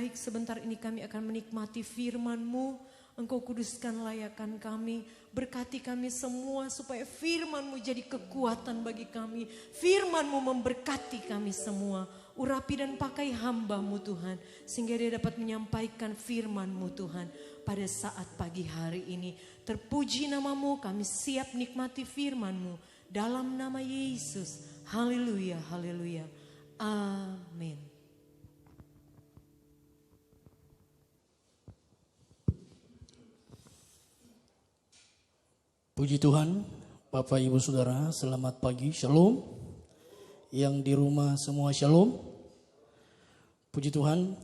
baik, sebentar ini kami akan menikmati firman-Mu. Engkau kuduskan layakan kami, berkati kami semua supaya firman-Mu jadi kekuatan bagi kami. Firman-Mu memberkati kami semua. Urapi dan pakai hamba-Mu Tuhan, sehingga dia dapat menyampaikan firman-Mu Tuhan pada saat pagi hari ini. Terpuji nama-Mu, kami siap nikmati firman-Mu. Dalam nama Yesus, haleluya, haleluya, amin. Puji Tuhan, Bapak Ibu Saudara, selamat pagi, shalom. Yang di rumah semua shalom. Puji Tuhan,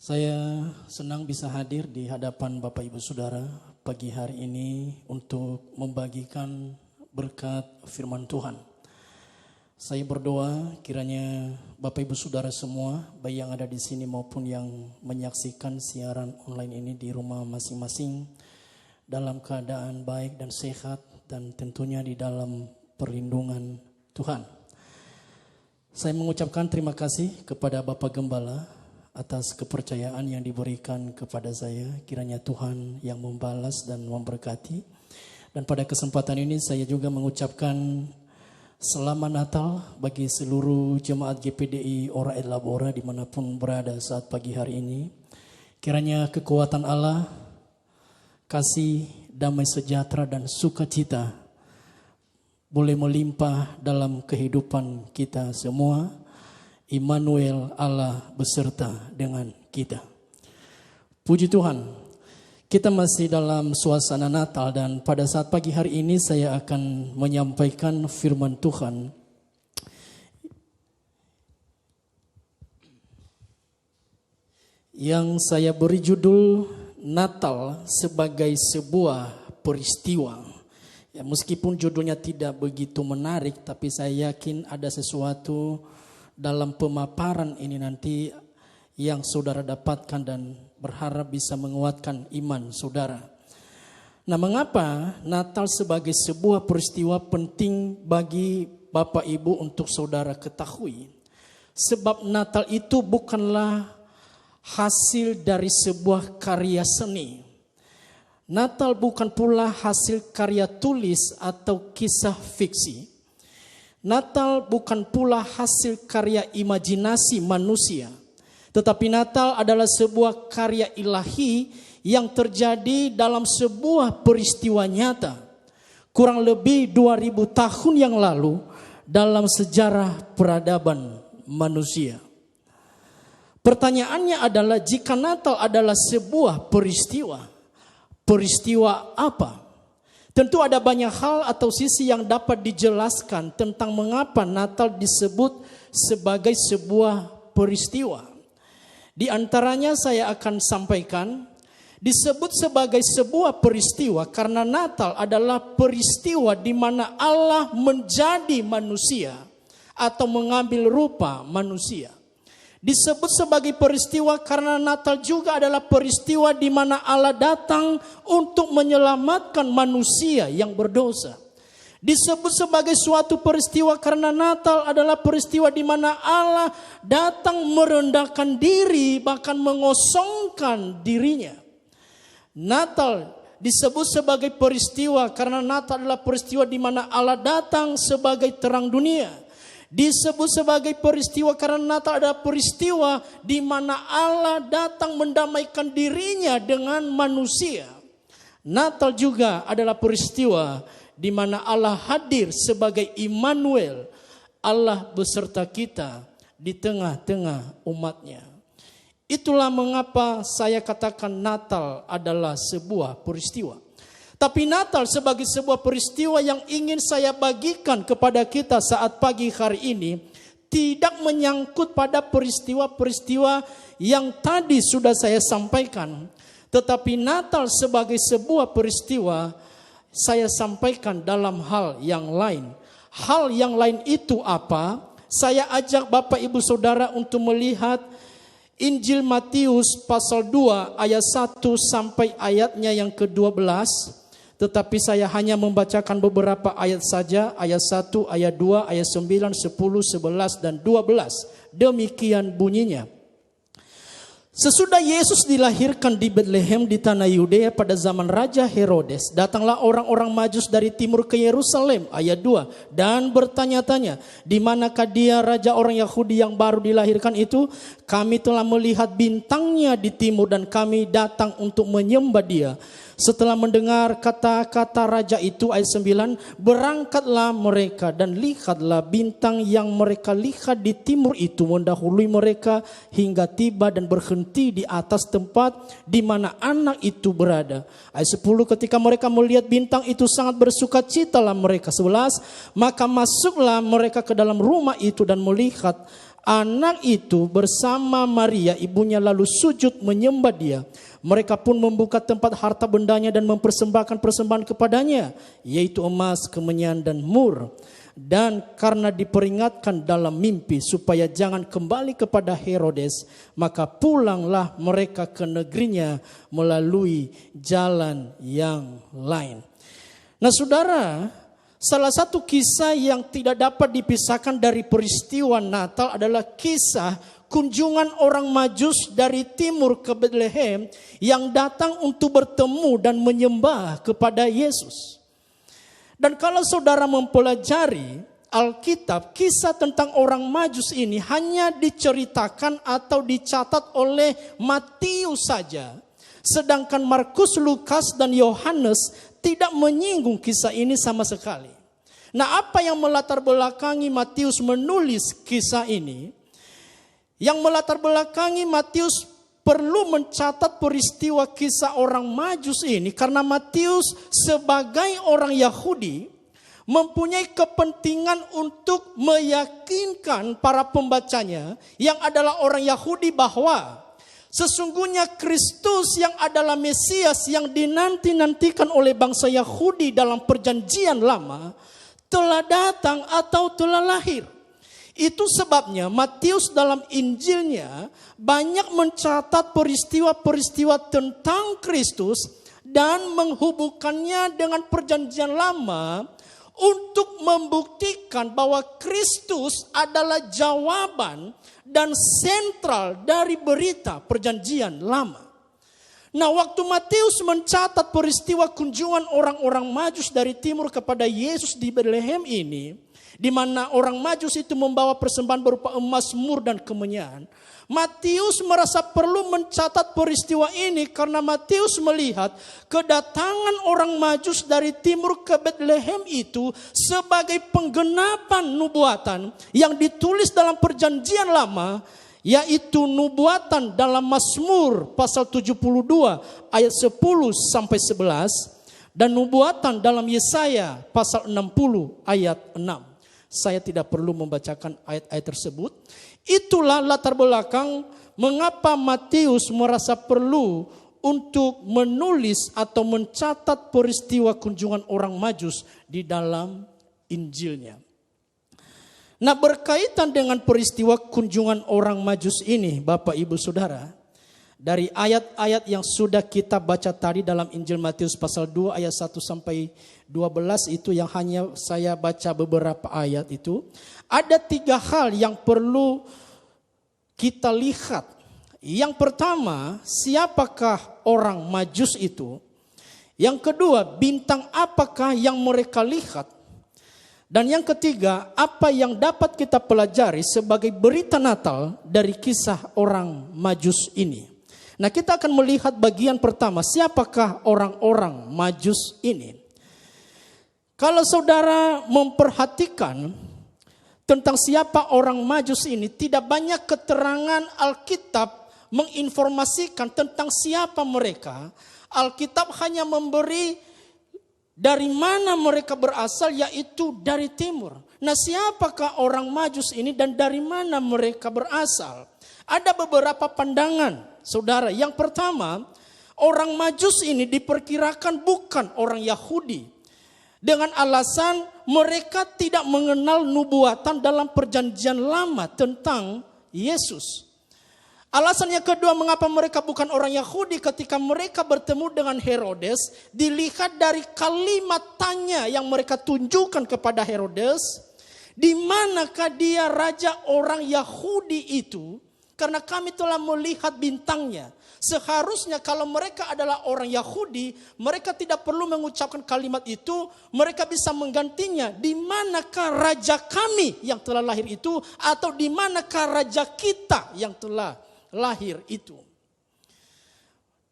saya senang bisa hadir di hadapan Bapak Ibu Saudara pagi hari ini untuk membagikan berkat firman Tuhan. Saya berdoa kiranya Bapak Ibu Saudara semua, baik yang ada di sini maupun yang menyaksikan siaran online ini di rumah masing-masing, dalam keadaan baik dan sehat dan tentunya di dalam perlindungan Tuhan. Saya mengucapkan terima kasih kepada Bapak Gembala atas kepercayaan yang diberikan kepada saya. Kiranya Tuhan yang membalas dan memberkati. Dan pada kesempatan ini saya juga mengucapkan selamat Natal bagi seluruh jemaat GPDI Ora et Labora dimanapun berada saat pagi hari ini. Kiranya kekuatan Allah, kasih, damai sejahtera dan sukacita boleh melimpah dalam kehidupan kita semua. Immanuel, Allah beserta dengan kita. Puji Tuhan, kita masih dalam suasana Natal dan pada saat pagi hari ini saya akan menyampaikan firman Tuhan yang saya beri judul Natal sebagai sebuah peristiwa. Ya, meskipun judulnya tidak begitu menarik, tapi saya yakin ada sesuatu dalam pemaparan ini nanti yang saudara dapatkan dan berharap bisa menguatkan iman saudara. Nah, mengapa Natal sebagai sebuah peristiwa penting bagi Bapak Ibu untuk saudara ketahui? Sebab Natal itu bukanlah hasil dari sebuah karya seni. Natal bukan pula hasil karya tulis atau kisah fiksi. Natal bukan pula hasil karya imajinasi manusia. Tetapi Natal adalah sebuah karya ilahi yang terjadi dalam sebuah peristiwa nyata. Kurang lebih 2000 tahun yang lalu dalam sejarah peradaban manusia. Pertanyaannya adalah, jika Natal adalah sebuah peristiwa, peristiwa apa? Tentu ada banyak hal atau sisi yang dapat dijelaskan tentang mengapa Natal disebut sebagai sebuah peristiwa. Di antaranya saya akan sampaikan, disebut sebagai sebuah peristiwa karena Natal adalah peristiwa di mana Allah menjadi manusia atau mengambil rupa manusia. Disebut sebagai peristiwa karena Natal juga adalah peristiwa di mana Allah datang untuk menyelamatkan manusia yang berdosa. Disebut sebagai suatu peristiwa karena Natal adalah peristiwa di mana Allah datang merendahkan diri, bahkan mengosongkan dirinya. Natal disebut sebagai peristiwa karena Natal adalah peristiwa di mana Allah datang sebagai terang dunia. Disebut sebagai peristiwa karena Natal adalah peristiwa di mana Allah datang mendamaikan dirinya dengan manusia. Natal juga adalah peristiwa di mana Allah hadir sebagai Immanuel, Allah beserta kita di tengah-tengah umatnya. Itulah mengapa saya katakan Natal adalah sebuah peristiwa. Tapi Natal sebagai sebuah peristiwa yang ingin saya bagikan kepada kita saat pagi hari ini tidak menyangkut pada peristiwa-peristiwa yang tadi sudah saya sampaikan. Tetapi Natal sebagai sebuah peristiwa saya sampaikan dalam hal yang lain. Hal yang lain itu apa? Saya ajak Bapak Ibu Saudara untuk melihat Injil Matius pasal 2 ayat 1 sampai ayatnya yang ke-12. Tetapi saya hanya membacakan beberapa ayat saja, ayat 1, ayat 2, ayat 9, 10, 11, dan 12. Demikian bunyinya. Sesudah Yesus dilahirkan di Betlehem di tanah Yudea pada zaman Raja Herodes, datanglah orang-orang Majus dari timur ke Yerusalem, ayat 2, dan bertanya-tanya, di manakah dia raja orang Yahudi yang baru dilahirkan itu? Kami telah melihat bintangnya di timur dan kami datang untuk menyembah dia. Setelah mendengar kata-kata raja itu, ayat 9, berangkatlah mereka dan lihatlah bintang yang mereka lihat di timur itu mendahului mereka hingga tiba dan berhenti di atas tempat di mana anak itu berada. Ayat 10, ketika mereka melihat bintang itu sangat bersukacitalah mereka. 11, maka masuklah mereka ke dalam rumah itu dan melihat anak itu bersama Maria ibunya lalu sujud menyembah dia. Mereka pun membuka tempat harta bendanya dan mempersembahkan persembahan kepadanya, yaitu emas, kemenyan dan mur. Dan karena diperingatkan dalam mimpi supaya jangan kembali kepada Herodes, maka pulanglah mereka ke negerinya melalui jalan yang lain. Nah saudara, salah satu kisah yang tidak dapat dipisahkan dari peristiwa Natal adalah kisah kunjungan orang Majus dari timur ke Betlehem yang datang untuk bertemu dan menyembah kepada Yesus. Dan kalau saudara mempelajari Alkitab, kisah tentang orang Majus ini hanya diceritakan atau dicatat oleh Matius saja. Sedangkan Markus, Lukas, dan Yohanes tidak menyinggung kisah ini sama sekali. Nah, apa yang melatar belakangi Matius menulis kisah ini? Yang melatar belakangi Matius perlu mencatat peristiwa kisah orang Majus ini karena Matius sebagai orang Yahudi mempunyai kepentingan untuk meyakinkan para pembacanya yang adalah orang Yahudi bahwa sesungguhnya Kristus yang adalah Mesias yang dinanti-nantikan oleh bangsa Yahudi dalam perjanjian lama telah datang atau telah lahir. Itu sebabnya Matius dalam Injilnya banyak mencatat peristiwa-peristiwa tentang Kristus dan menghubungkannya dengan perjanjian lama untuk membuktikan bahwa Kristus adalah jawaban dan sentral dari berita perjanjian lama. Nah, waktu Matius mencatat peristiwa kunjungan orang-orang Majus dari timur kepada Yesus di Betlehem ini, di mana orang Majus itu membawa persembahan berupa emas, mur, dan kemenyan. Matius merasa perlu mencatat peristiwa ini karena Matius melihat kedatangan orang Majus dari timur ke Betlehem itu sebagai penggenapan nubuatan yang ditulis dalam perjanjian lama, yaitu nubuatan dalam Mazmur pasal 72 ayat 10 sampai 11 dan nubuatan dalam Yesaya pasal 60 ayat 6. Saya tidak perlu membacakan ayat-ayat tersebut. Itulah latar belakang mengapa Matius merasa perlu untuk menulis atau mencatat peristiwa kunjungan orang Majus di dalam Injilnya. Nah, berkaitan dengan peristiwa kunjungan orang Majus ini, Bapak Ibu Saudara, dari ayat-ayat yang sudah kita baca tadi dalam Injil Matius pasal 2 ayat 1 sampai 12 itu yang hanya saya baca beberapa ayat itu. Ada 3 hal yang perlu kita lihat. Yang pertama, siapakah orang Majus itu? Yang kedua, bintang apakah yang mereka lihat? Dan yang ketiga, apa yang dapat kita pelajari sebagai berita Natal dari kisah orang Majus ini? Nah, kita akan melihat bagian pertama, siapakah orang-orang Majus ini? Kalau saudara memperhatikan tentang siapa orang Majus ini, tidak banyak keterangan Alkitab menginformasikan tentang siapa mereka. Alkitab hanya memberi dari mana mereka berasal, yaitu dari timur. Nah, siapakah orang Majus ini dan dari mana mereka berasal? Ada beberapa pandangan, saudara. Yang pertama, orang Majus ini diperkirakan bukan orang Yahudi. Dengan alasan mereka tidak mengenal nubuatan dalam perjanjian lama tentang Yesus. Alasan yang kedua mengapa mereka bukan orang Yahudi, ketika mereka bertemu dengan Herodes, dilihat dari kalimat tanya yang mereka tunjukkan kepada Herodes, di manakah dia raja orang Yahudi itu? karena kami telah melihat bintangnya. Seharusnya kalau mereka adalah orang Yahudi, mereka tidak perlu mengucapkan kalimat itu, mereka bisa menggantinya. Di manakah raja kami yang telah lahir itu, atau di manakah raja kita yang telah lahir itu.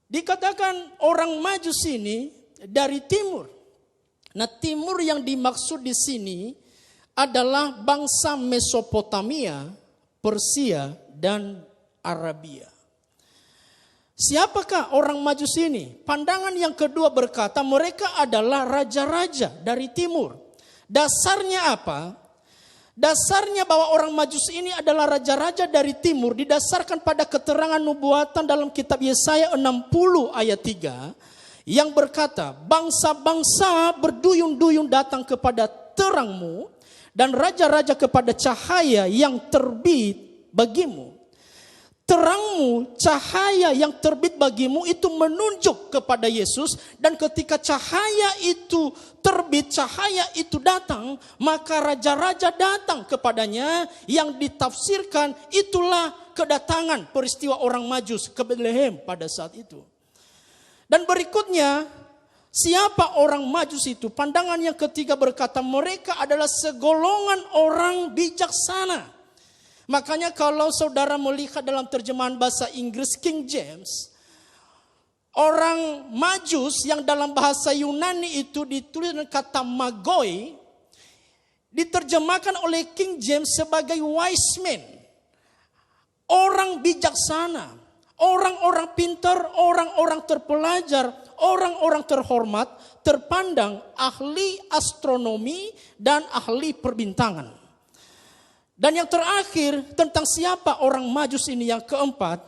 Dikatakan orang Majus ini dari timur. Nah, timur yang dimaksud di sini adalah bangsa Mesopotamia, Persia, dan Arabia. Siapakah orang Majus ini? Pandangan yang kedua berkata mereka adalah raja-raja dari timur. Dasarnya apa? Dasarnya bahwa orang Majus ini adalah raja-raja dari timur didasarkan pada keterangan nubuatan dalam kitab Yesaya 60 ayat 3 yang berkata, bangsa-bangsa berduyun-duyun datang kepada terangmu dan raja-raja kepada cahaya yang terbit bagimu. Terangmu, cahaya yang terbit bagimu itu menunjuk kepada Yesus. Dan ketika cahaya itu terbit, cahaya itu datang, maka raja-raja datang kepadanya, yang ditafsirkan itulah kedatangan peristiwa orang Majus ke Betlehem pada saat itu. Dan berikutnya, siapa orang Majus itu? Pandangan yang ketiga berkata mereka adalah segolongan orang bijaksana. Makanya kalau saudara melihat dalam terjemahan bahasa Inggris King James, orang Majus yang dalam bahasa Yunani itu ditulis dengan kata magoi, diterjemahkan oleh King James sebagai wise men, orang bijaksana, orang-orang pintar, orang-orang terpelajar, orang-orang terhormat, terpandang, ahli astronomi dan ahli perbintangan. Dan yang terakhir tentang siapa orang Majus ini yang keempat,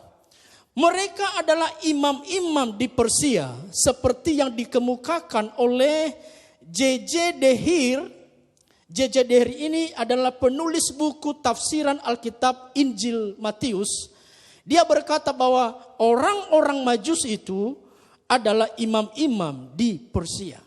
mereka adalah imam-imam di Persia seperti yang dikemukakan oleh J.J. Dehir. J.J. Dehir ini adalah penulis buku tafsiran Alkitab Injil Matius. Dia berkata bahwa orang-orang Majus itu adalah imam-imam di Persia.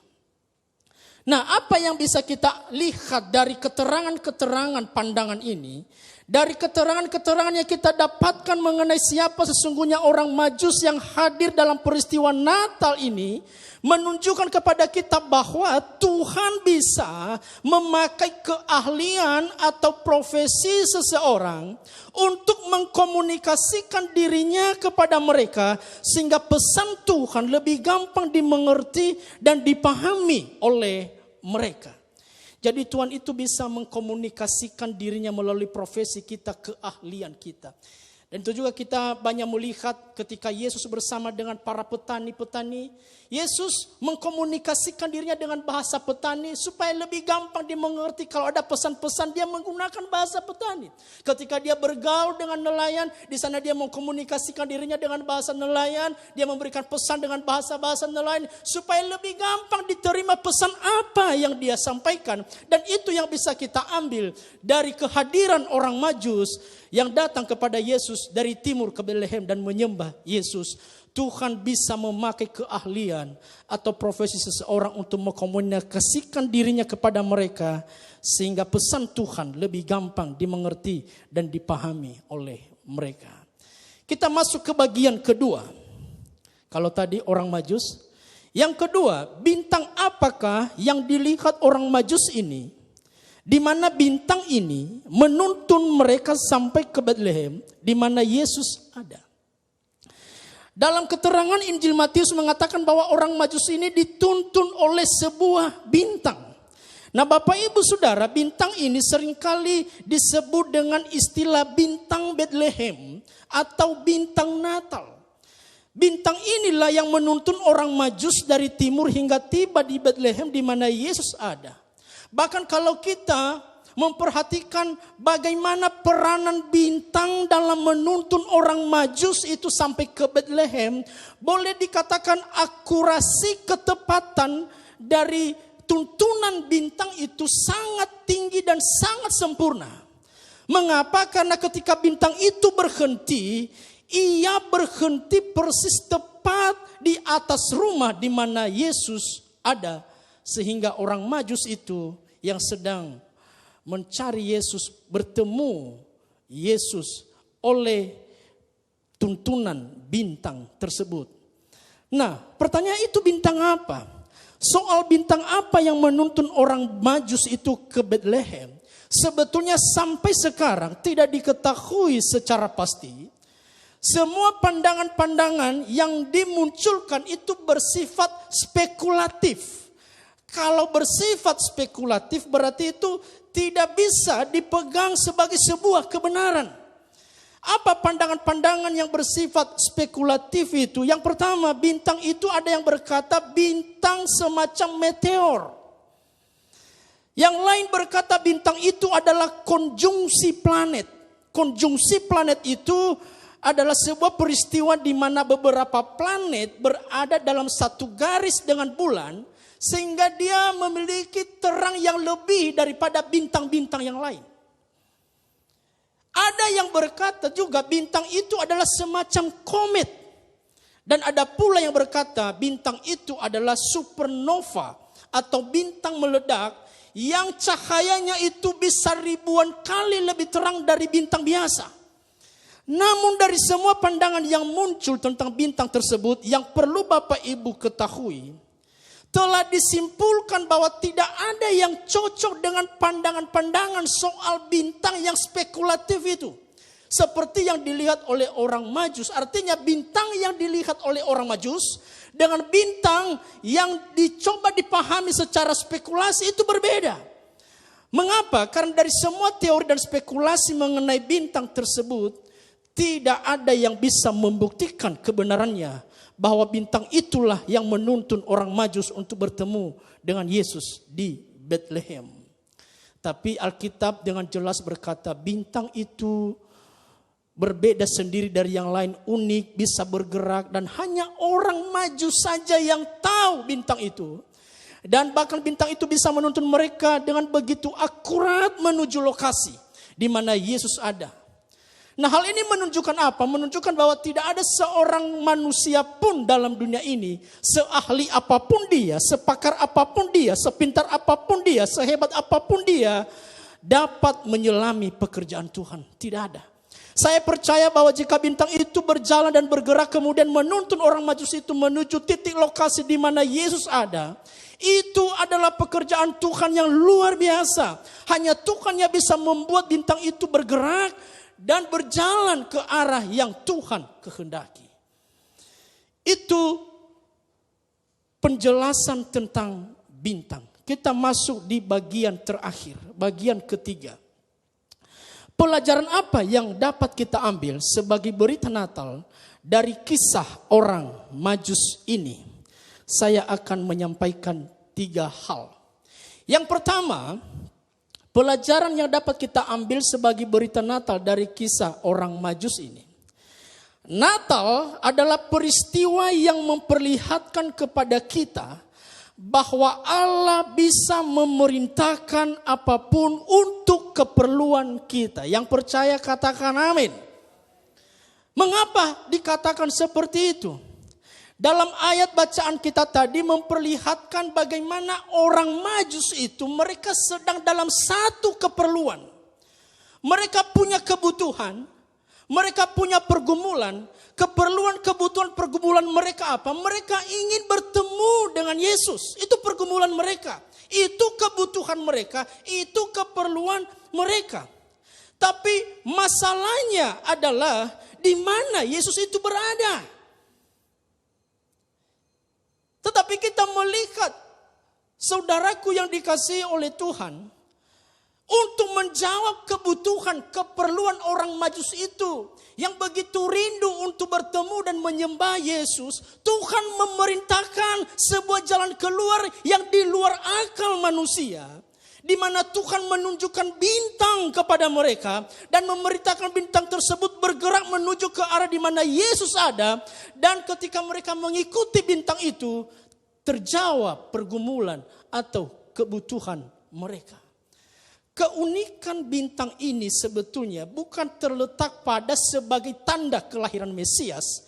Nah, apa yang bisa kita lihat dari keterangan-keterangan pandangan ini? Dari keterangan-keterangan yang kita dapatkan mengenai siapa sesungguhnya orang Majus yang hadir dalam peristiwa Natal ini, menunjukkan kepada kita bahwa Tuhan bisa memakai keahlian atau profesi seseorang untuk mengkomunikasikan dirinya kepada mereka, sehingga pesan Tuhan lebih gampang dimengerti dan dipahami oleh mereka. Jadi Tuhan itu bisa mengkomunikasikan dirinya melalui profesi kita, keahlian kita. Dan itu juga kita banyak melihat ketika Yesus bersama dengan para petani-petani. Yesus mengkomunikasikan dirinya dengan bahasa petani supaya lebih gampang dimengerti. Kalau ada pesan-pesan dia menggunakan bahasa petani. Ketika dia bergaul dengan nelayan, di sana dia mengkomunikasikan dirinya dengan bahasa nelayan. Dia memberikan pesan dengan bahasa-bahasa nelayan supaya lebih gampang diterima pesan apa yang dia sampaikan. Dan itu yang bisa kita ambil dari kehadiran orang Majus yang datang kepada Yesus dari timur ke Betlehem dan menyembah Yesus. Tuhan bisa memakai keahlian atau profesi seseorang untuk mengkomunikasikan dirinya kepada mereka, sehingga pesan Tuhan lebih gampang dimengerti dan dipahami oleh mereka. Kita masuk ke bagian kedua. Kalau tadi orang Majus, yang kedua, bintang apakah yang dilihat orang Majus ini? Di mana bintang ini menuntun mereka sampai ke Betlehem, di mana Yesus ada. Dalam keterangan Injil Matius mengatakan bahwa orang Majus ini dituntun oleh sebuah bintang. Nah, Bapak Ibu Saudara, bintang ini seringkali disebut dengan istilah bintang Betlehem atau bintang Natal. Bintang inilah yang menuntun orang Majus dari timur hingga tiba di Betlehem di mana Yesus ada. Bahkan kalau kita memperhatikan bagaimana peranan bintang dalam menuntun orang Majus itu sampai ke Betlehem, boleh dikatakan akurasi ketepatan dari tuntunan bintang itu sangat tinggi dan sangat sempurna. Mengapa? Karena ketika bintang itu berhenti, ia berhenti persis tepat di atas rumah di mana Yesus ada, sehingga orang Majus itu yang sedang mencari Yesus, bertemu Yesus oleh tuntunan bintang tersebut. Nah, pertanyaan itu bintang apa? Soal bintang apa yang menuntun orang Majus itu ke Bethlehem, sebetulnya sampai sekarang tidak diketahui secara pasti. Semua pandangan-pandangan yang dimunculkan itu bersifat spekulatif. Kalau bersifat spekulatif berarti itu tidak bisa dipegang sebagai sebuah kebenaran. Apa pandangan-pandangan yang bersifat spekulatif itu? Yang pertama, bintang itu ada yang berkata bintang semacam meteor. Yang lain berkata bintang itu adalah konjungsi planet. Konjungsi planet itu adalah sebuah peristiwa di mana beberapa planet berada dalam satu garis dengan bulan, sehingga dia memiliki terang yang lebih daripada bintang-bintang yang lain. Ada yang berkata juga bintang itu adalah semacam komet. Dan ada pula yang berkata bintang itu adalah supernova atau bintang meledak yang cahayanya itu bisa ribuan kali lebih terang dari bintang biasa. Namun dari semua pandangan yang muncul tentang bintang tersebut, yang perlu Bapak Ibu ketahui, telah disimpulkan bahwa tidak ada yang cocok dengan pandangan-pandangan soal bintang yang spekulatif itu. Seperti yang dilihat oleh orang Majus. Artinya bintang yang dilihat oleh orang Majus dengan bintang yang dicoba dipahami secara spekulasi itu berbeda. Mengapa? Karena dari semua teori dan spekulasi mengenai bintang tersebut, tidak ada yang bisa membuktikan kebenarannya bahwa bintang itulah yang menuntun orang Majus untuk bertemu dengan Yesus di Bethlehem. Tapi Alkitab dengan jelas berkata bintang itu berbeda sendiri dari yang lain, unik, bisa bergerak, dan hanya orang Majus saja yang tahu bintang itu. Dan bahkan bintang itu bisa menuntun mereka dengan begitu akurat menuju lokasi di mana Yesus ada. Nah, hal ini menunjukkan apa? Menunjukkan bahwa tidak ada seorang manusia pun dalam dunia ini, seahli apapun dia, sepakar apapun dia, sepintar apapun dia, sehebat apapun dia, dapat menyelami pekerjaan Tuhan. Tidak ada. Saya percaya bahwa jika bintang itu berjalan dan bergerak kemudian menuntun orang Majus itu menuju titik lokasi di mana Yesus ada, itu adalah pekerjaan Tuhan yang luar biasa. Hanya Tuhan yang bisa membuat bintang itu bergerak dan berjalan ke arah yang Tuhan kehendaki. Itu penjelasan tentang bintang. Kita masuk di bagian terakhir, bagian ketiga. Pelajaran apa yang dapat kita ambil sebagai berita Natal dari kisah orang Majus ini? Saya akan menyampaikan 3 hal. Yang pertama, pelajaran yang dapat kita ambil sebagai berita Natal dari kisah orang Majus ini. Natal adalah peristiwa yang memperlihatkan kepada kita bahwa Allah bisa memerintahkan apapun untuk keperluan kita. Yang percaya katakan amin. Mengapa dikatakan seperti itu? Dalam ayat bacaan kita tadi memperlihatkan bagaimana orang Majus itu mereka sedang dalam satu keperluan. Mereka punya kebutuhan, mereka punya pergumulan. Keperluan, pergumulan mereka apa? Mereka ingin bertemu dengan Yesus. Itu pergumulan mereka. Itu kebutuhan mereka, itu keperluan mereka. Tapi masalahnya adalah di mana Yesus itu berada. Tetapi kita melihat saudaraku yang dikasihi oleh Tuhan, untuk menjawab kebutuhan, keperluan orang Majus itu yang begitu rindu untuk bertemu dan menyembah Yesus, Tuhan memerintahkan sebuah jalan keluar yang di luar akal manusia, di mana Tuhan menunjukkan bintang kepada mereka dan memerintahkan bintang tersebut bergerak menuju ke arah di mana Yesus ada, dan ketika mereka mengikuti bintang itu, terjawab pergumulan atau kebutuhan mereka. Keunikan bintang ini sebetulnya bukan terletak pada sebagai tanda kelahiran Mesias,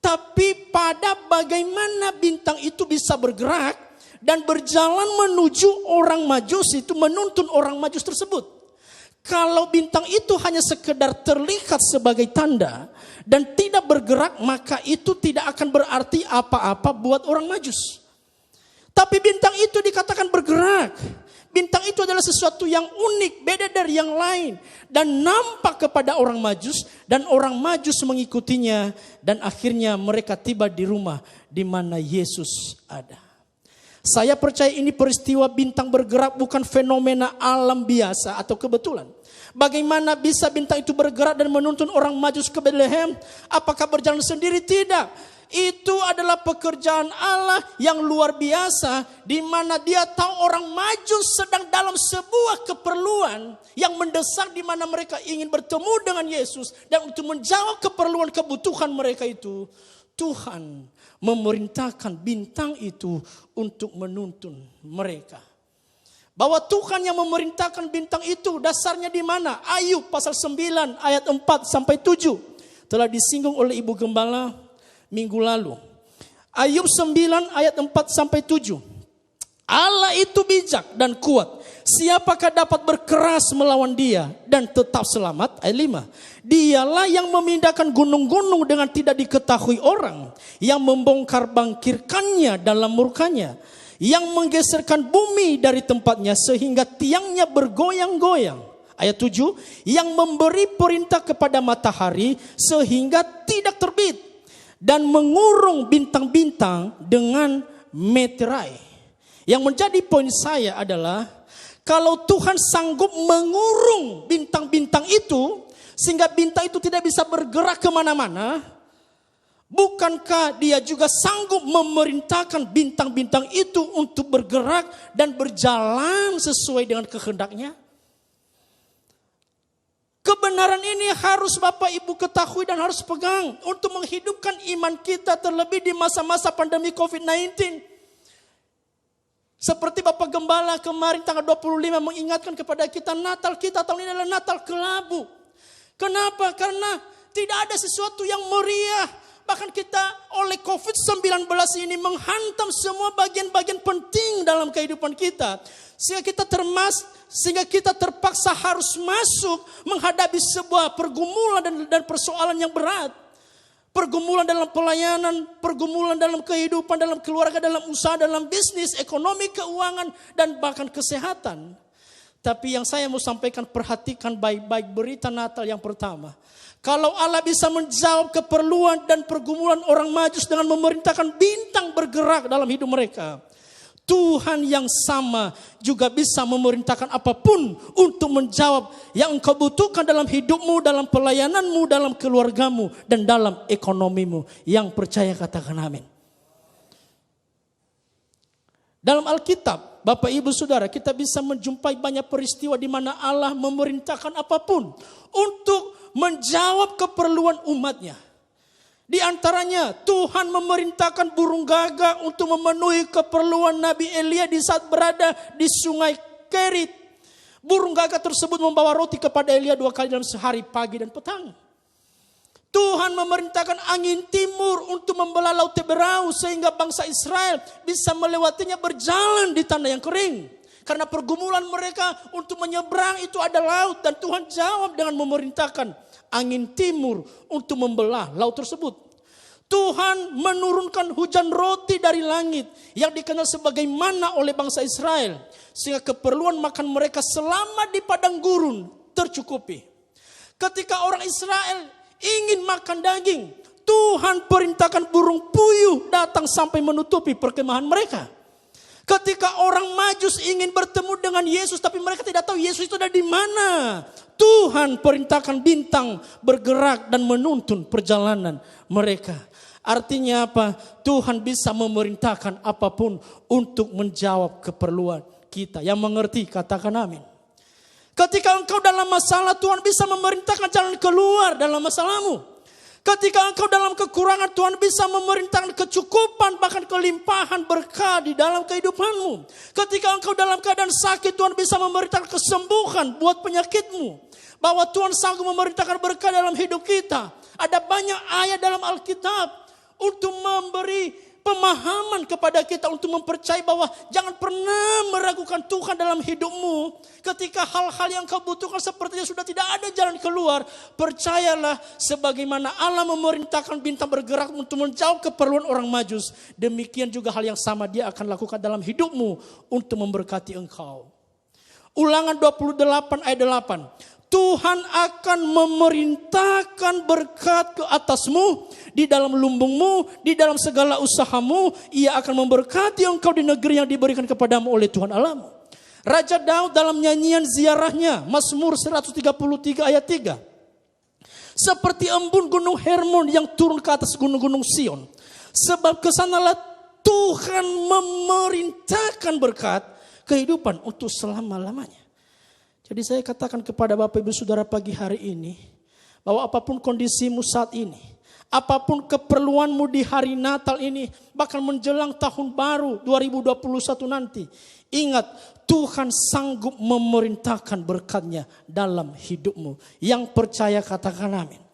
tapi pada bagaimana bintang itu bisa bergerak dan berjalan menuju orang Majus itu, menuntun orang Majus tersebut. Kalau bintang itu hanya sekedar terlihat sebagai tanda dan tidak bergerak, maka itu tidak akan berarti apa-apa buat orang Majus. Tapi bintang itu dikatakan bergerak. Bintang itu adalah sesuatu yang unik, beda dari yang lain. Dan nampak kepada orang Majus, dan orang Majus mengikutinya. Dan akhirnya mereka tiba di rumah di mana Yesus ada. Saya percaya ini peristiwa bintang bergerak bukan fenomena alam biasa atau kebetulan. Bagaimana bisa bintang itu bergerak dan menuntun orang Majus ke Bethlehem? Apakah berjalan sendiri? Tidak. Itu adalah pekerjaan Allah yang luar biasa, di mana Dia tahu orang Majus sedang dalam sebuah keperluan yang mendesak, di mana mereka ingin bertemu dengan Yesus, dan untuk menjawab keperluan kebutuhan mereka itu, Tuhan memerintahkan bintang itu untuk menuntun mereka. Bahwa Tuhan yang memerintahkan bintang itu dasarnya di mana? Ayub pasal 9 ayat 4 sampai 7. Telah disinggung oleh Ibu Gembala minggu lalu. Ayub 9 ayat 4 sampai 7. Allah itu bijak dan kuat. Siapakah dapat berkeras melawan Dia dan tetap selamat? Ayat 5. Dialah yang memindahkan gunung-gunung dengan tidak diketahui orang, yang membongkar bangkirkannya dalam murkanya, yang menggeserkan bumi dari tempatnya sehingga tiangnya bergoyang-goyang. Ayat 7. Yang memberi perintah kepada matahari sehingga tidak terbit, dan mengurung bintang-bintang dengan meterai. Yang menjadi poin saya adalah, kalau Tuhan sanggup mengurung bintang-bintang itu, sehingga bintang itu tidak bisa bergerak kemana-mana, bukankah Dia juga sanggup memerintahkan bintang-bintang itu untuk bergerak dan berjalan sesuai dengan kehendak-Nya? Kebenaran ini harus Bapak Ibu ketahui dan harus pegang untuk menghidupkan iman kita, terlebih di masa-masa pandemi COVID-19. Seperti Bapak Gembala kemarin tanggal 25 mengingatkan kepada kita, Natal kita tahun ini adalah Natal kelabu. Kenapa? Karena tidak ada sesuatu yang meriah. Bahkan kita oleh COVID-19 ini menghantam semua bagian-bagian penting dalam kehidupan kita. Sehingga kita terpaksa harus masuk menghadapi sebuah pergumulan dan persoalan yang berat. Pergumulan dalam pelayanan, pergumulan dalam kehidupan, dalam keluarga, dalam usaha, dalam bisnis, ekonomi, keuangan, dan bahkan kesehatan. Tapi yang saya mau sampaikan, perhatikan baik-baik berita Natal yang pertama. Kalau Allah bisa menjawab keperluan dan pergumulan orang Majus dengan memerintahkan bintang bergerak dalam hidup mereka, Tuhan yang sama juga bisa memerintahkan apapun untuk menjawab yang engkau butuhkan dalam hidupmu, dalam pelayananmu, dalam keluargamu, dan dalam ekonomimu. Yang percaya katakan amin. Dalam Alkitab, Bapak Ibu Saudara, kita bisa menjumpai banyak peristiwa di mana Allah memerintahkan apapun untuk menjawab keperluan umatnya. Di antaranya Tuhan memerintahkan burung gagak untuk memenuhi keperluan Nabi Elia di saat berada di sungai Kerit. Burung gagak tersebut membawa roti kepada Elia 2 kali dalam sehari, pagi dan petang. Tuhan memerintahkan angin timur untuk membelah laut Teberau sehingga bangsa Israel bisa melewatinya berjalan di tanah yang kering. Karena pergumulan mereka untuk menyeberang itu ada laut, dan Tuhan jawab dengan memerintahkan angin timur untuk membelah laut tersebut. Tuhan menurunkan hujan roti dari langit yang dikenal sebagai mana oleh bangsa Israel, sehingga keperluan makan mereka selama di padang gurun tercukupi. Ketika orang Israel ingin makan daging, Tuhan perintahkan burung puyuh datang sampai menutupi perkemahan mereka. Ketika orang Majus ingin bertemu dengan Yesus, tapi mereka tidak tahu Yesus itu ada di mana, Tuhan perintahkan bintang bergerak dan menuntun perjalanan mereka. Artinya apa? Tuhan bisa memerintahkan apapun untuk menjawab keperluan kita. Yang mengerti katakan amin. Ketika engkau dalam masalah, Tuhan bisa memerintahkan jalan keluar dalam masalahmu. Ketika engkau dalam kekurangan, Tuhan bisa memerintahkan kecukupan, bahkan kelimpahan berkah di dalam kehidupanmu. Ketika engkau dalam keadaan sakit, Tuhan bisa memerintahkan kesembuhan buat penyakitmu. Bahwa Tuhan sanggup memerintahkan berkah dalam hidup kita. Ada banyak ayat dalam Alkitab untuk memberi pemahaman kepada kita untuk mempercayai bahwa jangan pernah meragukan Tuhan dalam hidupmu. Ketika hal-hal yang kau butuhkan sepertinya sudah tidak ada jalan keluar, percayalah sebagaimana Allah memerintahkan bintang bergerak untuk menjawab keperluan orang Majus, demikian juga hal yang sama Dia akan lakukan dalam hidupmu untuk memberkati engkau. Ulangan 28 ayat 8. Tuhan akan memerintahkan berkat ke atasmu, di dalam lumbungmu, di dalam segala usahamu. Ia akan memberkati engkau di negeri yang diberikan kepadamu oleh Tuhan Allahmu. Raja Daud dalam nyanyian ziarahnya, Mazmur 133 ayat 3. Seperti embun gunung Hermon yang turun ke atas gunung-gunung Sion. Sebab kesanalah Tuhan memerintahkan berkat kehidupan untuk selama-lamanya. Jadi saya katakan kepada Bapak Ibu Saudara pagi hari ini, bahwa apapun kondisimu saat ini, apapun keperluanmu di hari Natal ini, bahkan menjelang tahun baru 2021 nanti, ingat Tuhan sanggup memerintahkan berkat-Nya dalam hidupmu. Yang percaya katakan amin.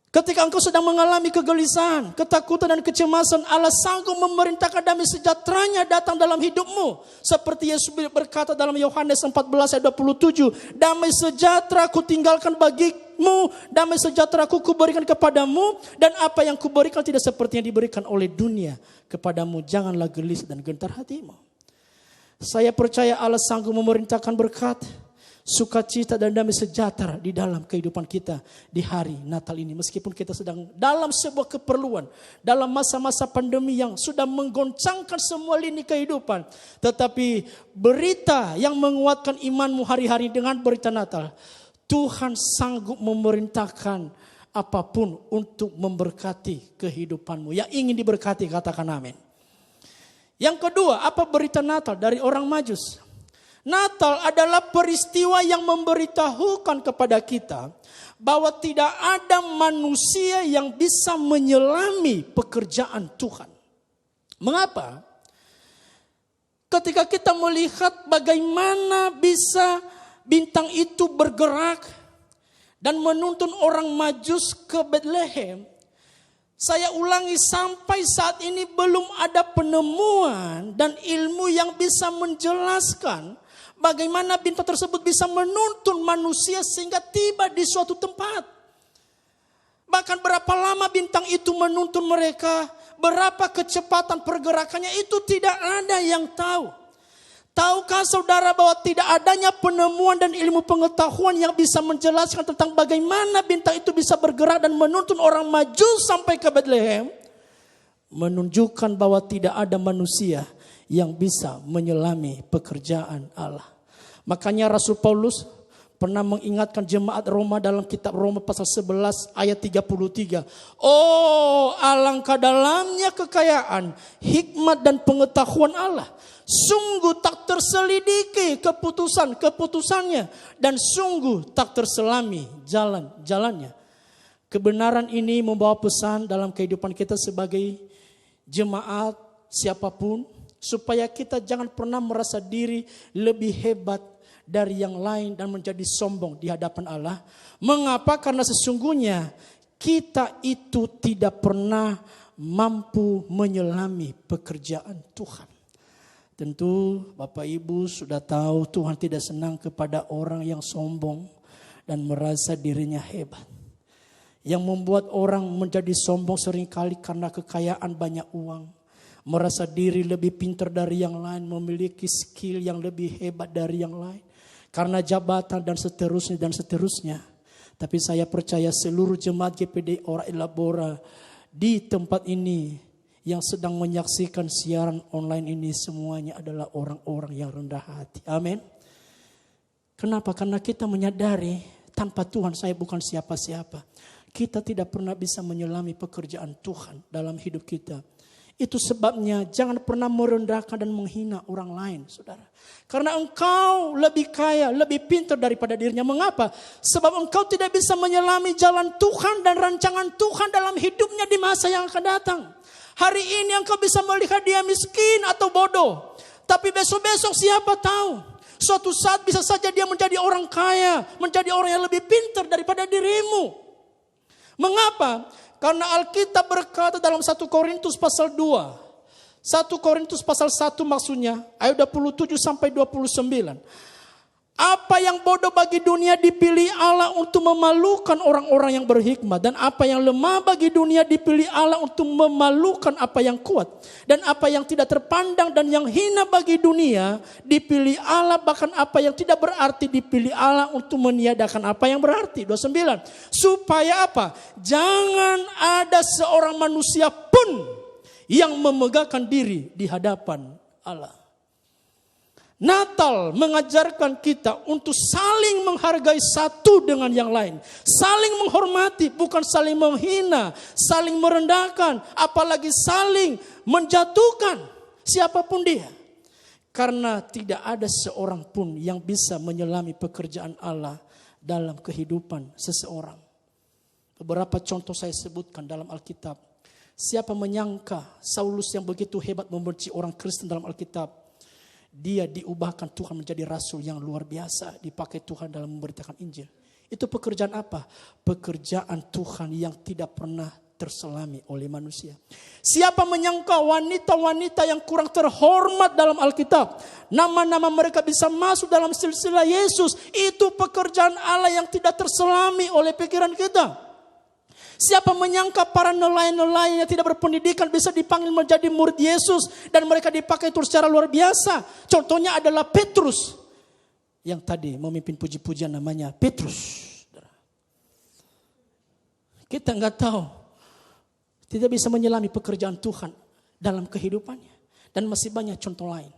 Ketika engkau sedang mengalami kegelisahan, ketakutan dan kecemasan, Allah sanggup memerintahkan damai sejahtera-Nya datang dalam hidupmu. Seperti Yesus berkata dalam Yohanes 14 ayat 27, damai sejahtera ku tinggalkan bagimu, damai sejahtera ku berikan kepadamu, dan apa yang ku berikan tidak seperti yang diberikan oleh dunia kepadamu. Janganlah gelisah dan gentar hatimu. Saya percaya Allah sanggup memerintahkan berkat, sukacita dan damai sejahtera di dalam kehidupan kita di hari Natal ini. Meskipun kita sedang dalam sebuah keperluan, dalam masa-masa pandemi yang sudah menggoncangkan semua lini kehidupan. Tetapi berita yang menguatkan imanmu hari-hari dengan berita Natal, Tuhan sanggup memerintahkan apapun untuk memberkati kehidupanmu. Yang ingin diberkati katakan amin. Yang kedua, apa berita Natal dari orang Majus? Natal adalah peristiwa yang memberitahukan kepada kita bahwa tidak ada manusia yang bisa menyelami pekerjaan Tuhan. Mengapa? Ketika kita melihat bagaimana bisa bintang itu bergerak dan menuntun orang Majus ke Bethlehem, saya ulangi, sampai saat ini belum ada penemuan dan ilmu yang bisa menjelaskan bagaimana bintang tersebut bisa menuntun manusia sehingga tiba di suatu tempat. Bahkan berapa lama bintang itu menuntun mereka, berapa kecepatan pergerakannya, itu tidak ada yang tahu. Tahukah saudara bahwa tidak adanya penemuan dan ilmu pengetahuan yang bisa menjelaskan tentang bagaimana bintang itu bisa bergerak dan menuntun orang Majus sampai ke Bethlehem? Menunjukkan bahwa tidak ada manusia yang bisa menyelami pekerjaan Allah. Makanya Rasul Paulus pernah mengingatkan jemaat Roma dalam kitab Roma pasal 11 ayat 33. Oh, alangkah dalamnya kekayaan, hikmat dan pengetahuan Allah. Sungguh tak terselidiki keputusannya, dan sungguh tak terselami jalannya. Kebenaran ini membawa pesan dalam kehidupan kita sebagai jemaat siapapun, supaya kita jangan pernah merasa diri lebih hebat dari yang lain dan menjadi sombong di hadapan Allah. Mengapa? Karena sesungguhnya kita itu tidak pernah mampu menyelami pekerjaan Tuhan. Tentu Bapak Ibu sudah tahu Tuhan tidak senang kepada orang yang sombong dan merasa dirinya hebat. Yang membuat orang menjadi sombong seringkali karena kekayaan banyak uang. Merasa diri lebih pintar dari yang lain, memiliki skill yang lebih hebat dari yang lain. Karena jabatan dan seterusnya. Tapi saya percaya seluruh jemaat GPD Ora Ela Bora di tempat ini yang sedang menyaksikan siaran online ini semuanya adalah orang-orang yang rendah hati. Amin. Kenapa? Karena kita menyadari tanpa Tuhan saya bukan siapa-siapa. Kita tidak pernah bisa menyelami pekerjaan Tuhan dalam hidup kita. Itu sebabnya jangan pernah merendahkan dan menghina orang lain, saudara. Karena engkau lebih kaya, lebih pintar daripada dirinya. Mengapa? Sebab engkau tidak bisa menyelami jalan Tuhan dan rancangan Tuhan dalam hidupnya di masa yang akan datang. Hari ini engkau bisa melihat dia miskin atau bodoh. Tapi besok-besok siapa tahu. Suatu saat bisa saja dia menjadi orang kaya. Menjadi orang yang lebih pintar daripada dirimu. Mengapa? Karena Alkitab berkata dalam 1 Korintus pasal 2. 1 Korintus pasal 1 maksudnya ayat 27 sampai 29. Apa yang bodoh bagi dunia dipilih Allah untuk memalukan orang-orang yang berhikmat. Dan apa yang lemah bagi dunia dipilih Allah untuk memalukan apa yang kuat. Dan apa yang tidak terpandang dan yang hina bagi dunia dipilih Allah. Bahkan apa yang tidak berarti dipilih Allah untuk meniadakan apa yang berarti. 29. Supaya apa? Jangan ada seorang manusia pun yang memegahkan diri di hadapan Allah. Natal mengajarkan kita untuk saling menghargai satu dengan yang lain. Saling menghormati, bukan saling menghina, saling merendahkan, apalagi saling menjatuhkan siapapun dia. Karena tidak ada seorang pun yang bisa menyelami pekerjaan Allah dalam kehidupan seseorang. Beberapa contoh saya sebutkan dalam Alkitab. Siapa menyangka Saulus yang begitu hebat membenci orang Kristen dalam Alkitab, dia diubahkan Tuhan menjadi rasul yang luar biasa. Dipakai Tuhan dalam memberitakan Injil. Itu pekerjaan apa? Pekerjaan Tuhan yang tidak pernah terselami oleh manusia. Siapa menyangka wanita-wanita yang kurang terhormat dalam Alkitab, nama-nama mereka bisa masuk dalam silsilah Yesus. Itu pekerjaan Allah yang tidak terselami oleh pikiran kita. Siapa menyangka para nelayan-nelayan yang tidak berpendidikan bisa dipanggil menjadi murid Yesus dan mereka dipakai itu secara luar biasa. Contohnya adalah Petrus yang tadi memimpin puji-pujian namanya Petrus. Kita nggak tahu, tidak bisa menyelami pekerjaan Tuhan dalam kehidupannya dan masih banyak contoh lain.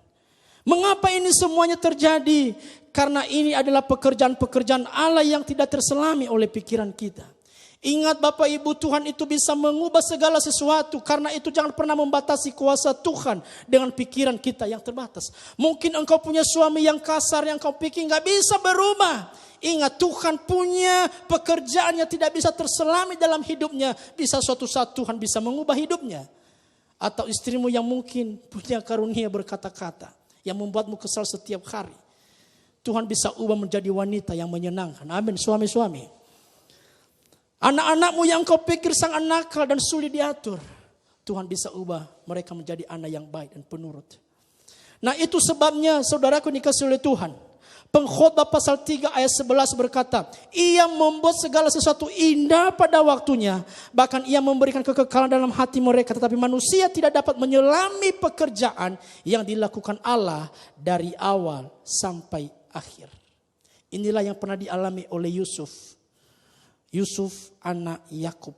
Mengapa ini semuanya terjadi? Karena ini adalah pekerjaan-pekerjaan Allah yang tidak terselami oleh pikiran kita. Ingat Bapak Ibu, Tuhan itu bisa mengubah segala sesuatu. Karena itu jangan pernah membatasi kuasa Tuhan dengan pikiran kita yang terbatas. Mungkin engkau punya suami yang kasar yang kau pikir gak bisa berubah. Ingat, Tuhan punya pekerjaan yang tidak bisa terselami dalam hidupnya. Bisa suatu saat Tuhan bisa mengubah hidupnya. Atau istrimu yang mungkin punya karunia berkata-kata yang membuatmu kesal setiap hari. Tuhan bisa ubah menjadi wanita yang menyenangkan. Amin, suami-suami. Anak-anakmu yang kau pikir sangat nakal dan sulit diatur, Tuhan bisa ubah mereka menjadi anak yang baik dan penurut. Nah itu sebabnya saudaraku dikasihi oleh Tuhan. Pengkhotbah pasal 3 ayat 11 berkata, Ia membuat segala sesuatu indah pada waktunya. Bahkan Ia memberikan kekekalan dalam hati mereka. Tetapi manusia tidak dapat menyelami pekerjaan yang dilakukan Allah dari awal sampai akhir. Inilah yang pernah dialami oleh Yusuf. Yusuf anak Yakub.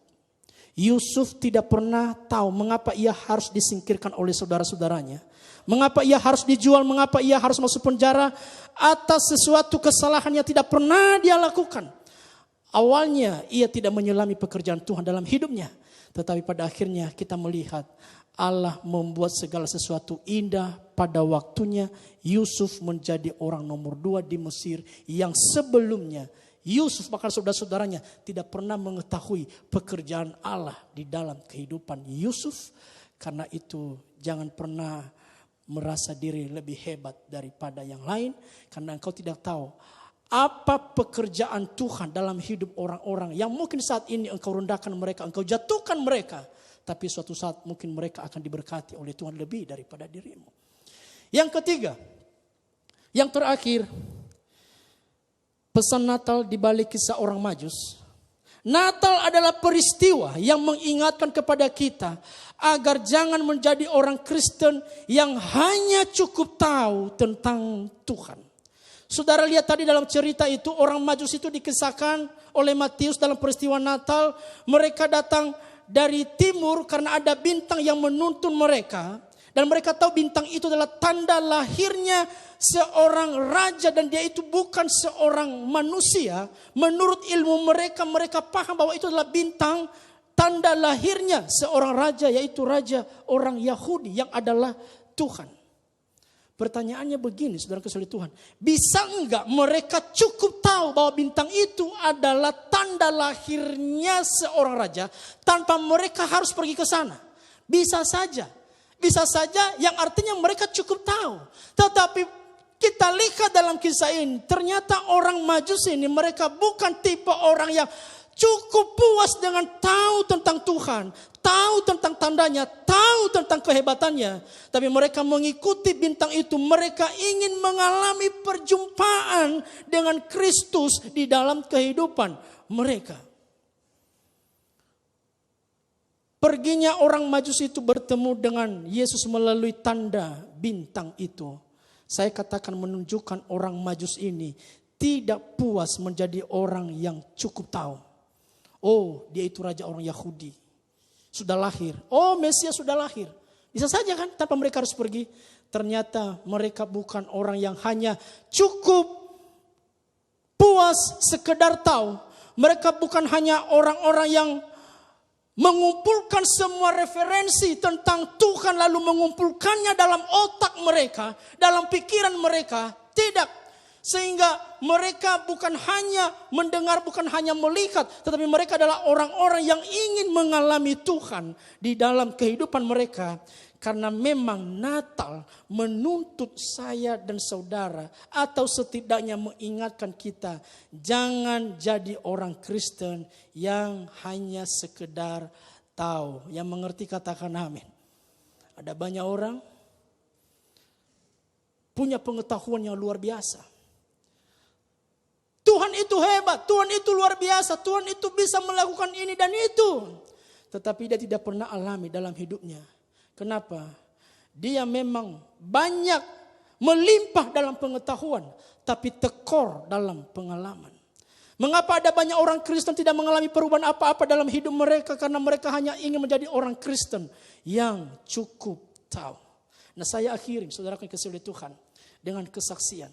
Yusuf tidak pernah tahu mengapa ia harus disingkirkan oleh saudara-saudaranya. Mengapa ia harus dijual, mengapa ia harus masuk penjara atas sesuatu kesalahan yang tidak pernah dia lakukan. Awalnya ia tidak menyelami pekerjaan Tuhan dalam hidupnya. Tetapi pada akhirnya kita melihat Allah membuat segala sesuatu indah pada waktunya. Yusuf menjadi orang nomor 2 di Mesir yang sebelumnya Yusuf bahkan saudara-saudaranya tidak pernah mengetahui pekerjaan Allah di dalam kehidupan Yusuf. Karena itu jangan pernah merasa diri lebih hebat daripada yang lain. Karena engkau tidak tahu apa pekerjaan Tuhan dalam hidup orang-orang yang mungkin saat ini engkau rendahkan mereka, engkau jatuhkan mereka. Tapi suatu saat mungkin mereka akan diberkati oleh Tuhan lebih daripada dirimu. Yang ketiga, yang terakhir, pesan Natal di balik kisah orang Majus. Natal adalah peristiwa yang mengingatkan kepada kita agar jangan menjadi orang Kristen yang hanya cukup tahu tentang Tuhan. Saudara lihat tadi dalam cerita itu, orang Majus itu dikisahkan oleh Matius dalam peristiwa Natal. Mereka datang dari timur karena ada bintang yang menuntun mereka. Dan mereka tahu bintang itu adalah tanda lahirnya seorang raja dan dia itu bukan seorang manusia. Menurut ilmu mereka, mereka paham bahwa itu adalah bintang tanda lahirnya seorang raja, yaitu raja orang Yahudi yang adalah Tuhan. Pertanyaannya begini, saudara kasih Tuhan, bisa enggak mereka cukup tahu bahwa bintang itu adalah tanda lahirnya seorang raja tanpa mereka harus pergi ke sana? Bisa saja. Bisa saja yang artinya mereka cukup tahu. Tetapi kita lihat dalam kisah ini, ternyata orang Majus ini mereka bukan tipe orang yang cukup puas dengan tahu tentang Tuhan, tahu tentang tandanya, tahu tentang kehebatannya. Tapi mereka mengikuti bintang itu, mereka ingin mengalami perjumpaan dengan Kristus di dalam kehidupan mereka. Perginya orang Majus itu bertemu dengan Yesus melalui tanda bintang itu. Saya katakan menunjukkan orang Majus ini tidak puas menjadi orang yang cukup tahu. Oh, dia itu raja orang Yahudi. Sudah lahir. Oh, Mesias sudah lahir. Bisa saja kan tanpa mereka harus pergi. Ternyata mereka bukan orang yang hanya cukup puas sekedar tahu. Mereka bukan hanya orang-orang yang mengumpulkan semua referensi tentang Tuhan lalu mengumpulkannya dalam otak mereka, dalam pikiran mereka. Tidak. Sehingga mereka bukan hanya mendengar, bukan hanya melihat, tetapi mereka adalah orang-orang yang ingin mengalami Tuhan di dalam kehidupan mereka. Karena memang Natal menuntut saya dan saudara, atau setidaknya mengingatkan kita, jangan jadi orang Kristen yang hanya sekedar tahu. Yang mengerti katakan amin. Ada banyak orang punya pengetahuan yang luar biasa. Tuhan itu hebat, Tuhan itu luar biasa, Tuhan itu bisa melakukan ini dan itu. Tetapi dia tidak pernah alami dalam hidupnya. Kenapa? Dia memang banyak melimpah dalam pengetahuan, tapi tekor dalam pengalaman. Mengapa ada banyak orang Kristen tidak mengalami perubahan apa-apa dalam hidup mereka? Karena mereka hanya ingin menjadi orang Kristen yang cukup tahu. Nah, saya akhiri, saudara yang kasih oleh Tuhan, dengan kesaksian.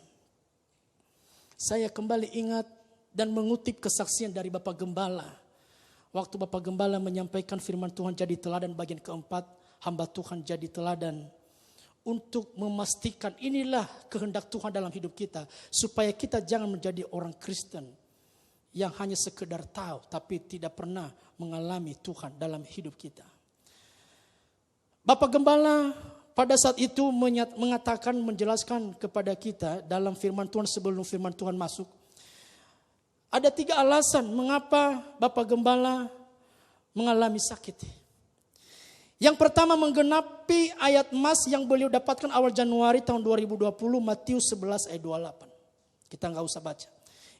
Saya kembali ingat dan mengutip kesaksian dari Bapak Gembala. Waktu Bapak Gembala menyampaikan firman Tuhan jadi teladan bagian keempat, hamba Tuhan jadi teladan. Untuk memastikan inilah kehendak Tuhan dalam hidup kita. Supaya kita jangan menjadi orang Kristen yang hanya sekedar tahu tapi tidak pernah mengalami Tuhan dalam hidup kita. Bapak Gembala pada saat itu mengatakan, menjelaskan kepada kita dalam firman Tuhan sebelum firman Tuhan masuk. Ada 3 alasan mengapa Bapak Gembala mengalami sakit. Yang pertama menggenapi ayat emas yang beliau dapatkan awal Januari tahun 2020, Matius 11 ayat 28. Kita nggak usah baca.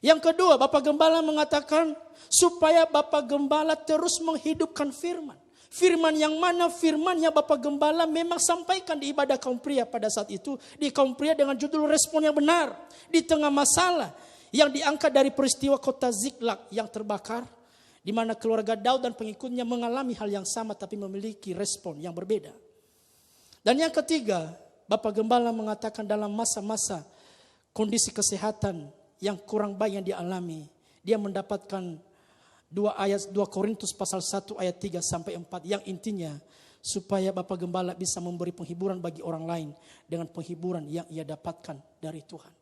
Yang kedua, Bapak Gembala mengatakan supaya Bapak Gembala terus menghidupkan firman. Firman yang mana? Firman yang Bapak Gembala memang sampaikan di ibadah kaum pria pada saat itu. Di kaum pria dengan judul respon yang benar. Di tengah masalah yang diangkat dari peristiwa kota Ziklag yang terbakar. Di mana keluarga Daud dan pengikutnya mengalami hal yang sama tapi memiliki respon yang berbeda. Dan yang ketiga, Bapak Gembala mengatakan dalam masa-masa kondisi kesehatan yang kurang baik yang dialami, dia mendapatkan 2 Korintus pasal 1 ayat 3 sampai 4 yang intinya supaya Bapak Gembala bisa memberi penghiburan bagi orang lain dengan penghiburan yang ia dapatkan dari Tuhan.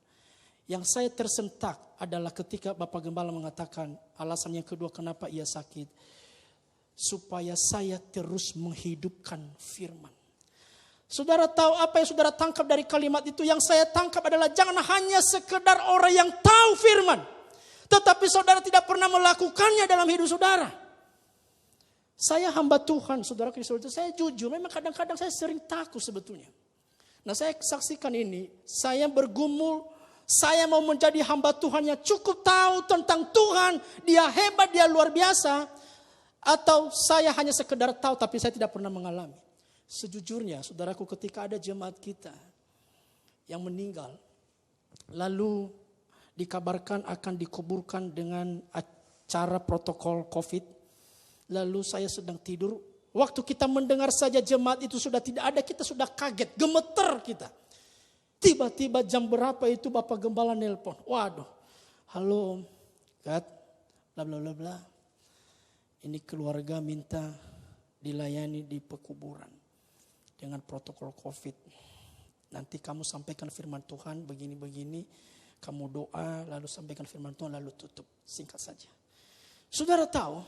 Yang saya tersentak adalah ketika Bapak Gembala mengatakan alasan yang kedua kenapa ia sakit, supaya saya terus menghidupkan firman. Saudara tahu apa yang saudara tangkap dari kalimat itu? Yang saya tangkap adalah jangan hanya sekedar orang yang tahu firman, tetapi saudara tidak pernah melakukannya dalam hidup saudara. Saya hamba Tuhan, saudara Kristus, saya jujur, memang kadang-kadang saya sering takut sebetulnya. Nah, saya saksikan ini, saya bergumul, saya mau menjadi hamba Tuhan yang cukup tahu tentang Tuhan, dia hebat, dia luar biasa, atau saya hanya sekedar tahu tapi saya tidak pernah mengalami. Sejujurnya, saudaraku, ketika ada jemaat kita yang meninggal, lalu dikabarkan akan dikuburkan dengan acara protokol COVID. Lalu saya sedang tidur. Waktu kita mendengar saja jemaat itu sudah tidak ada, kita sudah kaget, gemeter kita. Tiba-tiba jam berapa itu Bapak Gembala nelpon. Waduh, halo, Kat, bla bla bla bla. Ini keluarga minta dilayani di pekuburan dengan protokol COVID. Nanti kamu sampaikan firman Tuhan begini-begini. Kamu doa, lalu sampaikan firman Tuhan, lalu tutup. Singkat saja. Saudara tahu,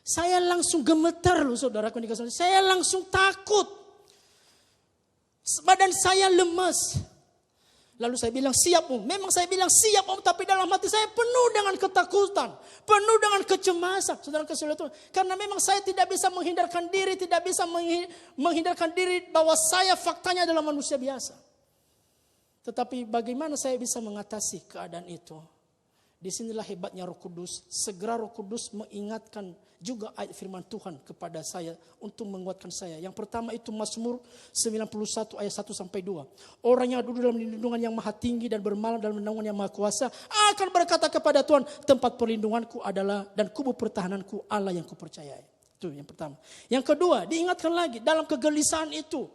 saya langsung gemetar loh saudara. Saya langsung takut. Badan saya lemas. Lalu saya bilang, siap Om. Memang saya bilang siap Om, tapi dalam hati saya penuh dengan ketakutan, penuh dengan kecemasan. Saudara kasih Tuhan, karena memang saya tidak bisa menghindarkan diri, tidak bisa menghindarkan diri bahwa saya faktanya adalah manusia biasa. Tetapi bagaimana saya bisa mengatasi keadaan itu? Disinilah hebatnya Roh Kudus. Segera Roh Kudus mengingatkan juga ayat firman Tuhan kepada saya untuk menguatkan saya. Yang pertama itu Mazmur 91 ayat 1 sampai 2. Orang yang duduk dalam lindungan yang maha tinggi dan bermalam dalam naungan yang maha kuasa akan berkata kepada Tuhan, tempat perlindunganku adalah dan kubu pertahananku Allah yang kupercayai. Itu yang pertama. Yang kedua, diingatkan lagi dalam kegelisahan itu.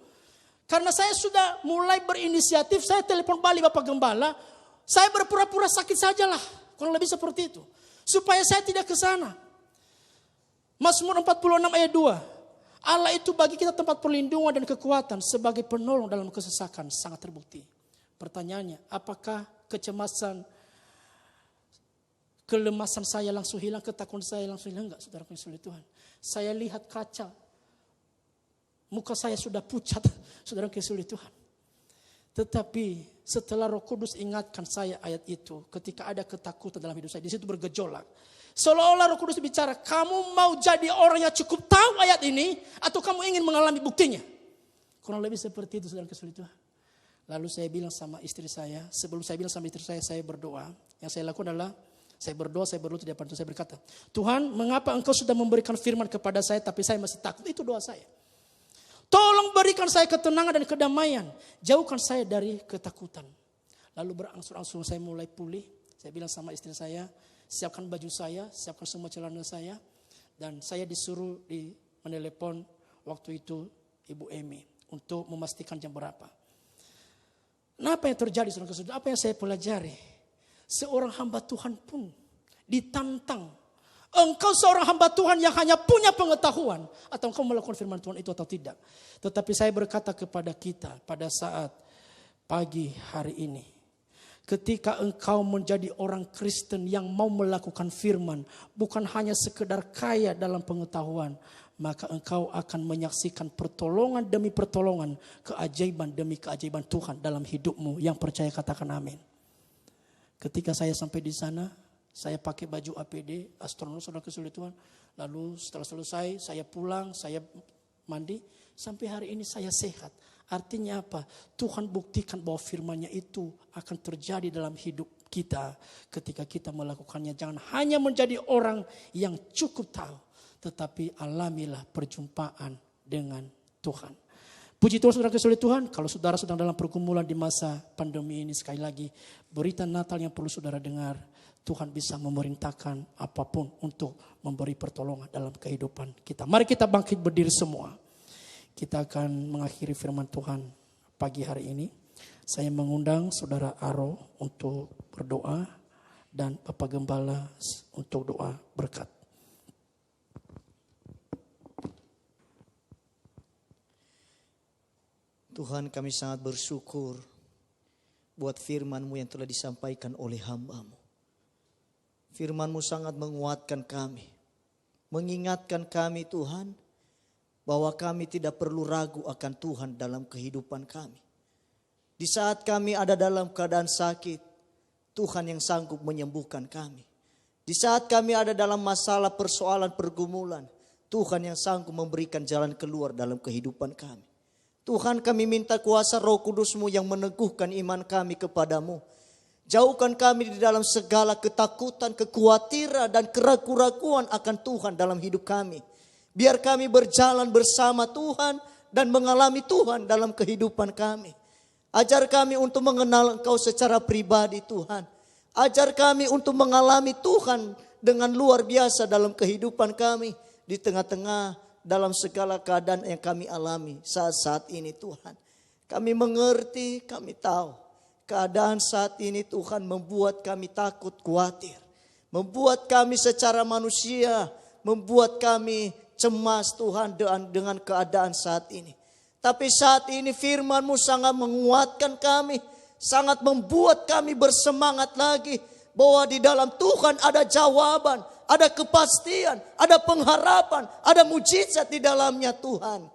Karena saya sudah mulai berinisiatif, saya telepon balik Bapak Gembala, saya berpura-pura sakit sajalah. Kurang lebih seperti itu. Supaya saya tidak ke sana. Mazmur 46 ayat 2. Allah itu bagi kita tempat perlindungan dan kekuatan sebagai penolong dalam kesesakan, sangat terbukti. Pertanyaannya, apakah kecemasan, kelemasan saya langsung hilang, ketakutan saya langsung hilang? Enggak, saudara kasih Tuhan. Saya lihat kaca, muka saya sudah pucat, saudara kasih Tuhan. Tetapi setelah Roh Kudus ingatkan saya ayat itu, ketika ada ketakutan dalam hidup saya, di situ bergejolak. Seolah-olah Roh Kudus bicara, kamu mau jadi orang yang cukup tahu ayat ini, atau kamu ingin mengalami buktinya? Kurang lebih seperti itu, saudara kasih Tuhan. Lalu saya bilang sama istri saya, sebelum saya bilang sama istri saya berdoa. Yang saya lakukan adalah, saya berdoa di depan Tuhan, saya berkata, Tuhan, mengapa engkau sudah memberikan firman kepada saya, tapi saya masih takut? Itu doa saya. Tolong berikan saya ketenangan dan kedamaian. Jauhkan saya dari ketakutan. Lalu berangsur-angsur saya mulai pulih. Saya bilang sama istri saya, siapkan baju saya, siapkan semua celana saya. Dan saya disuruh menelepon waktu itu Ibu Emi untuk memastikan jam berapa. Nah, apa yang terjadi, saudara-saudara? Apa yang saya pelajari? Seorang hamba Tuhan pun ditantang. Engkau seorang hamba Tuhan yang hanya punya pengetahuan, atau engkau melakukan firman Tuhan itu atau tidak. Tetapi saya berkata kepada kita pada saat pagi hari ini, ketika engkau menjadi orang Kristen yang mau melakukan firman, bukan hanya sekedar kaya dalam pengetahuan, maka engkau akan menyaksikan pertolongan demi pertolongan, keajaiban demi keajaiban Tuhan dalam hidupmu. Yang percaya katakan amin. Ketika saya sampai di sana, saya pakai baju APD, astronot, saudara kasih Tuhan. Lalu setelah selesai, saya pulang, saya mandi. Sampai hari ini saya sehat. Artinya apa? Tuhan buktikan bahwa firman-Nya itu akan terjadi dalam hidup kita ketika kita melakukannya. Jangan hanya menjadi orang yang cukup tahu, tetapi alamilah perjumpaan dengan Tuhan. Puji Tuhan, saudara kasih Tuhan. Kalau saudara sedang dalam pergumulan di masa pandemi ini, sekali lagi, berita Natal yang perlu saudara dengar, Tuhan bisa memerintahkan apapun untuk memberi pertolongan dalam kehidupan kita. Mari kita bangkit berdiri semua. Kita akan mengakhiri firman Tuhan pagi hari ini. Saya mengundang saudara Aro untuk berdoa dan Bapak Gembala untuk doa berkat. Tuhan, kami sangat bersyukur buat firman-Mu yang telah disampaikan oleh hamba-Mu. Firman-Mu sangat menguatkan kami, mengingatkan kami Tuhan, bahwa kami tidak perlu ragu akan Tuhan dalam kehidupan kami. Di saat kami ada dalam keadaan sakit, Tuhan yang sanggup menyembuhkan kami. Di saat kami ada dalam masalah, persoalan, pergumulan, Tuhan yang sanggup memberikan jalan keluar dalam kehidupan kami. Tuhan, kami minta kuasa Roh Kudus-Mu yang meneguhkan iman kami kepadamu. Jauhkan kami di dalam segala ketakutan, kekhawatiran dan keraguan-raguan akan Tuhan dalam hidup kami. Biar kami berjalan bersama Tuhan dan mengalami Tuhan dalam kehidupan kami. Ajar kami untuk mengenal Engkau secara pribadi Tuhan. Ajar kami untuk mengalami Tuhan dengan luar biasa dalam kehidupan kami. Di tengah-tengah dalam segala keadaan yang kami alami saat-saat ini Tuhan. Kami mengerti, kami tahu. Keadaan saat ini Tuhan membuat kami takut, khawatir. Membuat kami secara manusia, membuat kami cemas Tuhan dengan keadaan saat ini. Tapi saat ini firman-Mu sangat menguatkan kami. Sangat membuat kami bersemangat lagi. Bahwa di dalam Tuhan ada jawaban, ada kepastian, ada pengharapan, ada mujizat di dalamnya Tuhan.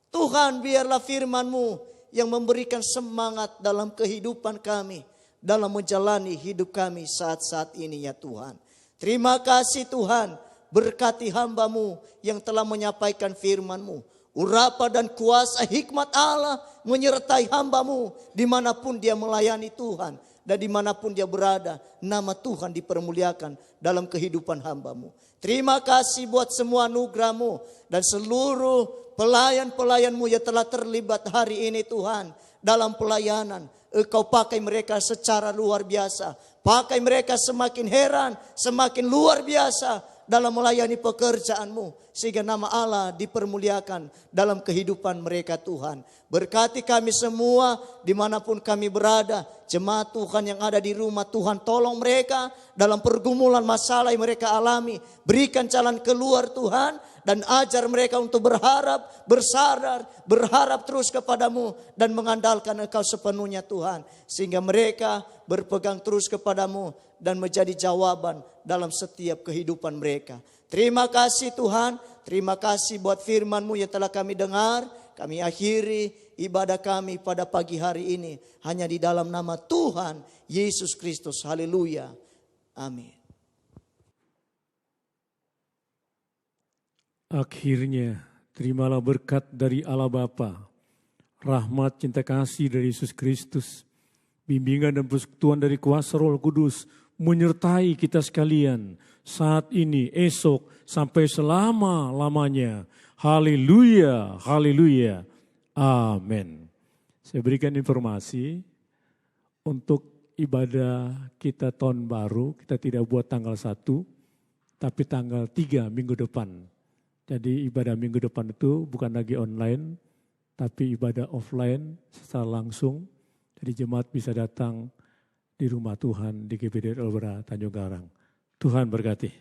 Tuhan, biarlah firman-Mu yang memberikan semangat dalam kehidupan kami, dalam menjalani hidup kami saat-saat ini ya Tuhan. Terima kasih Tuhan, berkati hamba-Mu yang telah menyampaikan firman-Mu. Urapa dan kuasa hikmat Allah menyertai hamba-Mu dimanapun dia melayani Tuhan. Dan dimanapun dia berada, nama Tuhan dipermuliakan dalam kehidupan hamba-Mu. Terima kasih buat semua anugerah-Mu dan seluruh pelayan-pelayan-Mu yang telah terlibat hari ini Tuhan dalam pelayanan. Engkau pakai mereka secara luar biasa. Pakai mereka semakin heran, semakin luar biasa dalam melayani pekerjaan-Mu. Sehingga nama Allah dipermuliakan dalam kehidupan mereka Tuhan. Berkati kami semua dimanapun kami berada. Jemaat Tuhan yang ada di rumah Tuhan, tolong mereka dalam pergumulan masalah yang mereka alami. Berikan jalan keluar Tuhan. Dan ajar mereka untuk berharap, bersandar, berharap terus kepadamu. Dan mengandalkan Engkau sepenuhnya Tuhan. Sehingga mereka berpegang terus kepadamu. Dan menjadi jawaban dalam setiap kehidupan mereka. Terima kasih Tuhan. Terima kasih buat firman-Mu yang telah kami dengar. Kami akhiri ibadah kami pada pagi hari ini. Hanya di dalam nama Tuhan Yesus Kristus. Haleluya. Amin. Akhirnya, terimalah berkat dari Allah Bapa, rahmat cinta kasih dari Yesus Kristus, bimbingan dan persekutuan dari kuasa Roh Kudus, menyertai kita sekalian saat ini, esok, sampai selama-lamanya. Haleluya, haleluya, amin. Saya berikan informasi untuk ibadah kita tahun baru, kita tidak buat tanggal 1, tapi tanggal 3 minggu depan. Jadi ibadah minggu depan itu bukan lagi online, tapi ibadah offline secara langsung. Jadi jemaat bisa datang di rumah Tuhan di GBD Elbra Tanjung Karang. Tuhan berkati.